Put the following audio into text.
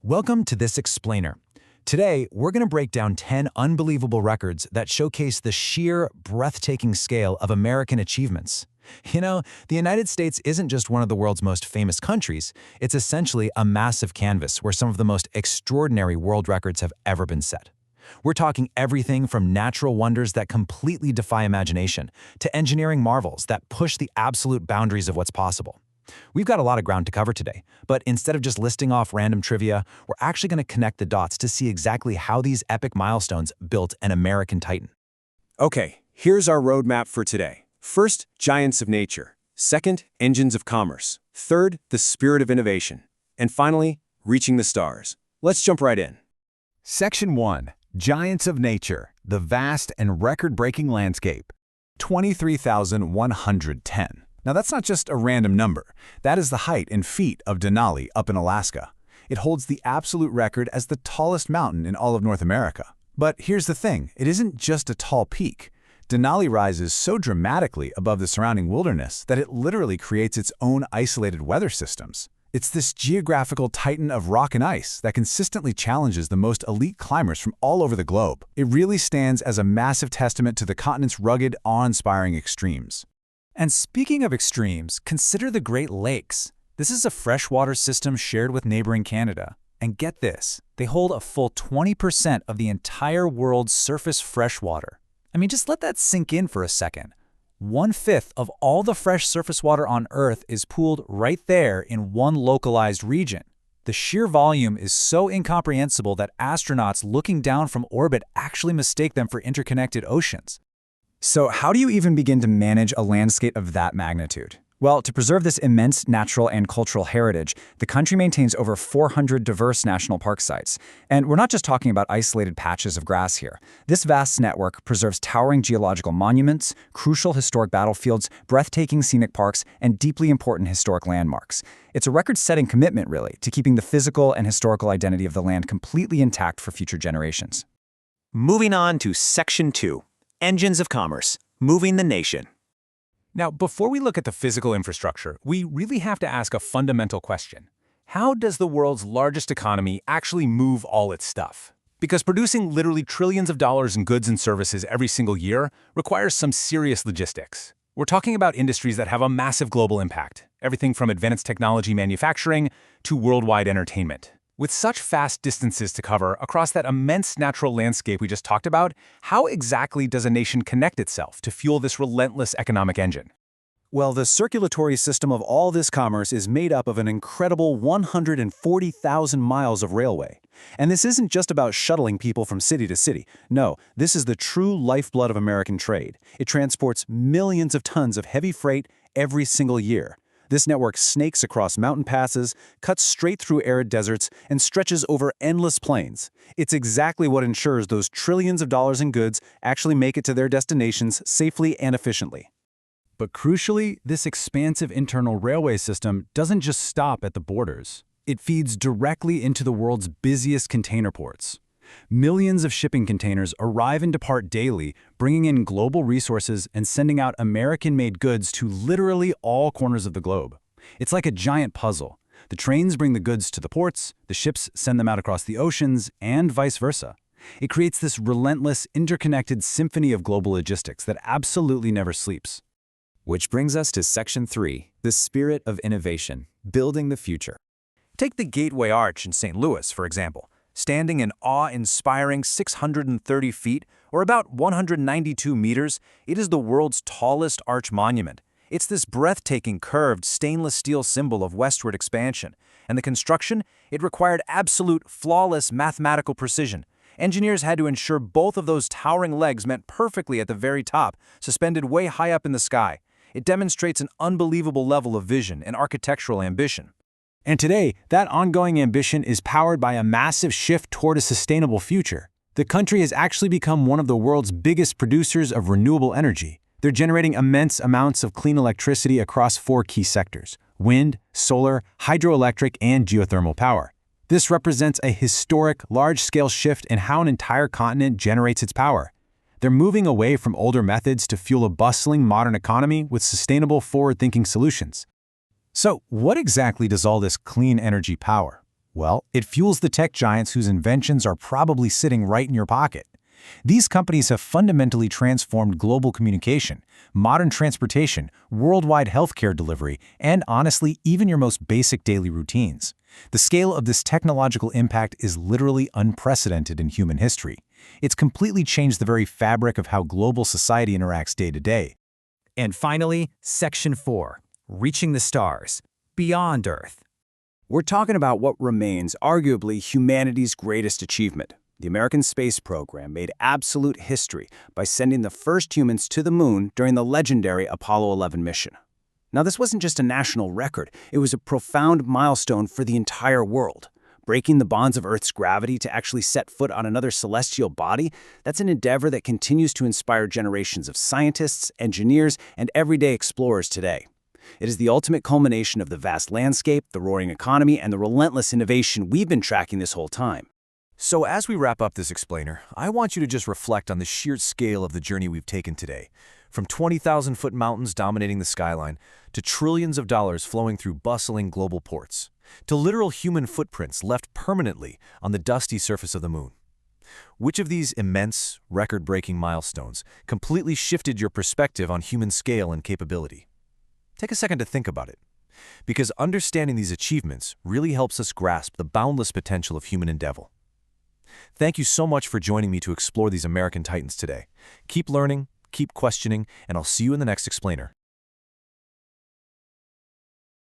Welcome to this explainer. Today, we're going to break down 10 unbelievable records that showcase the sheer, breathtaking scale of American achievements. You know, the United States isn't just one of the world's most famous countries, it's essentially a massive canvas where some of the most extraordinary world records have ever been set. We're talking everything from natural wonders that completely defy imagination to engineering marvels that push the absolute boundaries of what's possible. We've got a lot of ground to cover today, but instead of just listing off random trivia, we're actually going to connect the dots to see exactly how these epic milestones built an American titan. Okay, here's our roadmap for today. First, giants of nature. Second, engines of commerce. Third, the spirit of innovation. And finally, reaching the stars. Let's jump right in. Section 1. Giants of Nature, the vast and record-breaking landscape. 23,110. Now that's not just a random number. That is the height in feet of Denali up in Alaska. It holds the absolute record as the tallest mountain in all of North America. But here's the thing, it isn't just a tall peak. Denali rises so dramatically above the surrounding wilderness that it literally creates its own isolated weather systems. It's this geographical titan of rock and ice that consistently challenges the most elite climbers from all over the globe. It really stands as a massive testament to the continent's rugged, awe-inspiring extremes. And speaking of extremes, consider the Great Lakes. This is a freshwater system shared with neighboring Canada. And get this, they hold a full 20% of the entire world's surface freshwater. I mean, just let that sink in for a second. 1/5 of all the fresh surface water on Earth is pooled right there in one localized region. The sheer volume is so incomprehensible that astronauts looking down from orbit actually mistake them for interconnected oceans. So how do you even begin to manage a landscape of that magnitude? Well, to preserve this immense natural and cultural heritage, the country maintains over 400 diverse national park sites. And we're not just talking about isolated patches of grass here. This vast network preserves towering geological monuments, crucial historic battlefields, breathtaking scenic parks, and deeply important historic landmarks. It's a record-setting commitment, really, to keeping the physical and historical identity of the land completely intact for future generations. Moving on to Section 2. Engines of Commerce, moving the nation. Now, before we look at the physical infrastructure, we really have to ask a fundamental question. How does the world's largest economy actually move all its stuff? Because producing literally trillions of dollars in goods and services every single year requires some serious logistics. We're talking about industries that have a massive global impact, everything from advanced technology manufacturing to worldwide entertainment. With such vast distances to cover across that immense natural landscape we just talked about, how exactly does a nation connect itself to fuel this relentless economic engine? Well, the circulatory system of all this commerce is made up of an incredible 140,000 miles of railway. And this isn't just about shuttling people from city to city. No, this is the true lifeblood of American trade. It transports millions of tons of heavy freight every single year. This network snakes across mountain passes, cuts straight through arid deserts, and stretches over endless plains. It's exactly what ensures those trillions of dollars in goods actually make it to their destinations safely and efficiently. But crucially, this expansive internal railway system doesn't just stop at the borders. It feeds directly into the world's busiest container ports. Millions of shipping containers arrive and depart daily, bringing in global resources and sending out American-made goods to literally all corners of the globe. It's like a giant puzzle. The trains bring the goods to the ports, the ships send them out across the oceans, and vice versa. It creates this relentless, interconnected symphony of global logistics that absolutely never sleeps. Which brings us to Section 3, the spirit of innovation, building the future. Take the Gateway Arch in St. Louis, for example. Standing in awe-inspiring 630 feet, or about 192 meters, it is the world's tallest arch monument. It's this breathtaking curved stainless steel symbol of westward expansion. And the construction, it required absolute, flawless mathematical precision. Engineers had to ensure both of those towering legs met perfectly at the very top, suspended way high up in the sky. It demonstrates an unbelievable level of vision and architectural ambition. And today, that ongoing ambition is powered by a massive shift toward a sustainable future. The country has actually become one of the world's biggest producers of renewable energy. They're generating immense amounts of clean electricity across 4 key sectors: wind, solar, hydroelectric, and geothermal power. This represents a historic, large-scale shift in how an entire continent generates its power. They're moving away from older methods to fuel a bustling modern economy with sustainable, forward-thinking solutions. So, what exactly does all this clean energy power? Well, it fuels the tech giants whose inventions are probably sitting right in your pocket. These companies have fundamentally transformed global communication, modern transportation, worldwide healthcare delivery, and honestly, even your most basic daily routines. The scale of this technological impact is literally unprecedented in human history. It's completely changed the very fabric of how global society interacts day to day. And finally, Section 4, Reaching the Stars, Beyond Earth. We're talking about what remains arguably humanity's greatest achievement. The American space program made absolute history by sending the first humans to the moon during the legendary Apollo 11 mission. Now, this wasn't just a national record, it was a profound milestone for the entire world. Breaking the bonds of Earth's gravity to actually set foot on another celestial body, that's an endeavor that continues to inspire generations of scientists, engineers, and everyday explorers today. It is the ultimate culmination of the vast landscape, the roaring economy, and the relentless innovation we've been tracking this whole time. So as we wrap up this explainer, I want you to just reflect on the sheer scale of the journey we've taken today. From 20,000-foot mountains dominating the skyline, to trillions of dollars flowing through bustling global ports, to literal human footprints left permanently on the dusty surface of the moon. Which of these immense, record-breaking milestones completely shifted your perspective on human scale and capability? Take a second to think about it, because understanding these achievements really helps us grasp the boundless potential of human endeavor. Thank you so much for joining me to explore these American titans today. Keep learning, keep questioning, and I'll see you in the next explainer.